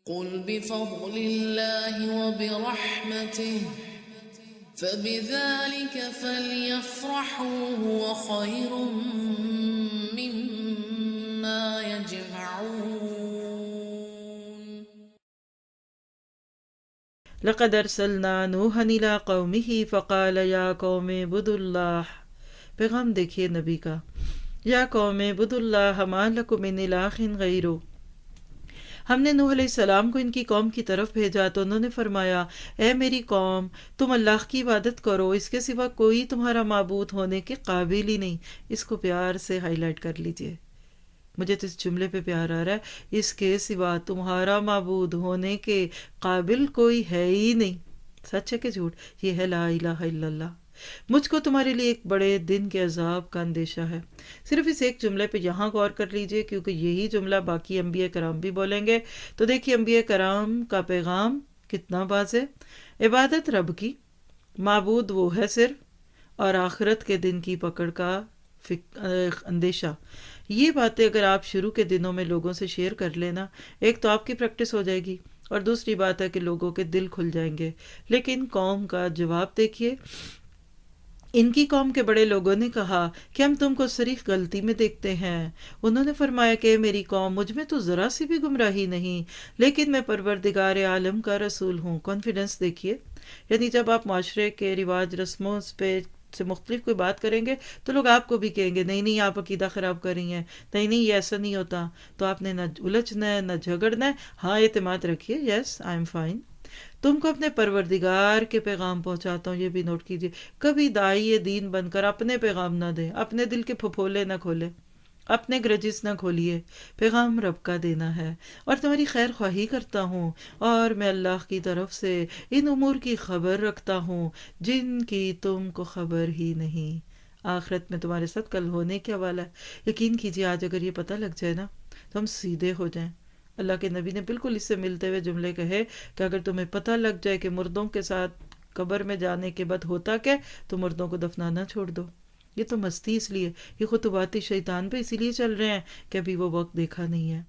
قل بفضل الله وبرحمته فبذلك فليفرحوا هو خير مما يجمعون. لقد ارسلنا نوحا الى قومه فقال یا قوم اعبدوا اللہ. پیغام دیکھیے نبی کا، یا قوم اعبدوا اللہ ما لکم من الہ غیرہ. ہم نے نوح علیہ السلام کو ان کی قوم کی طرف بھیجا تو انہوں نے فرمایا، اے میری قوم، تم اللہ کی عبادت کرو، اس کے سوا کوئی تمہارا معبود ہونے کے قابل ہی نہیں. اس کو پیار سے ہائی لائٹ کر لیجئے، مجھے تو اس جملے پہ پیار آ رہا ہے. اس کے سوا تمہارا معبود ہونے کے قابل کوئی ہے ہی نہیں. سچ ہے کہ جھوٹ؟ یہ ہے لا الہ الا اللہ. مجھ کو تمہارے لیے ایک بڑے دن کے عذاب کا اندیشہ ہے. صرف اس ایک جملے پہ یہاں غور کر لیجئے، کیونکہ یہی جملہ باقی انبیاء کرام بھی بولیں گے. تو دیکھیے انبیاء کرام کا پیغام کتنا واضح. عبادت رب کی، معبود وہ ہے صرف، اور آخرت کے دن کی پکڑ کا اندیشہ. یہ باتیں اگر آپ شروع کے دنوں میں لوگوں سے شیئر کر لینا، ایک تو آپ کی پریکٹس ہو جائے گی، اور دوسری بات ہے کہ لوگوں کے دل کھل جائیں گے. لیکن قوم کا جواب دیکھیے. ان کی قوم کے بڑے لوگوں نے کہا کہ ہم تم کو صریح غلطی میں دیکھتے ہیں. انہوں نے فرمایا کہ میری قوم، مجھ میں تو ذرا سی بھی گمراہی نہیں، لیکن میں پروردگار عالم کا رسول ہوں. کانفیڈنس دیکھیے. یعنی جب آپ معاشرے کے رواج رسموں پہ سے مختلف کوئی بات کریں گے تو لوگ آپ کو بھی کہیں گے نہیں نہیں آپ عقیدہ خراب کر رہی ہیں، نہیں نہیں یہ ایسا نہیں ہوتا. تو آپ نے نہ الجھنا ہے نہ جھگڑنا ہے. ہاں اعتماد رکھیے، یس آئی ایم فائن. تم کو اپنے پروردگار کے پیغام پہنچاتا ہوں. یہ بھی نوٹ کیجیے، کبھی داعی دین بن کر اپنے پیغام نہ دیں، اپنے دل کے پھپھولے نہ کھولے، اپنے گرجز نہ کھولیے. پیغام رب کا دینا ہے، اور تمہاری خیر خواہی کرتا ہوں، اور میں اللہ کی طرف سے ان امور کی خبر رکھتا ہوں جن کی تم کو خبر ہی نہیں. آخرت میں تمہارے ساتھ کل ہونے کے حوالہ ہے. یقین کیجیے آج اگر یہ پتہ لگ جائے نا تو ہم سیدھے ہو جائیں. اللہ کے نبی نے بالکل اس سے ملتے ہوئے جملے کہے کہ اگر تمہیں پتہ لگ جائے کہ مردوں کے ساتھ قبر میں جانے کے بعد ہوتا کیا، تو مردوں کو دفنانا چھوڑ دو. یہ تو مستی اس لیے، یہ خطبات شیطان پہ اسی لیے چل رہے ہیں کہ ابھی وہ وقت دیکھا نہیں ہے.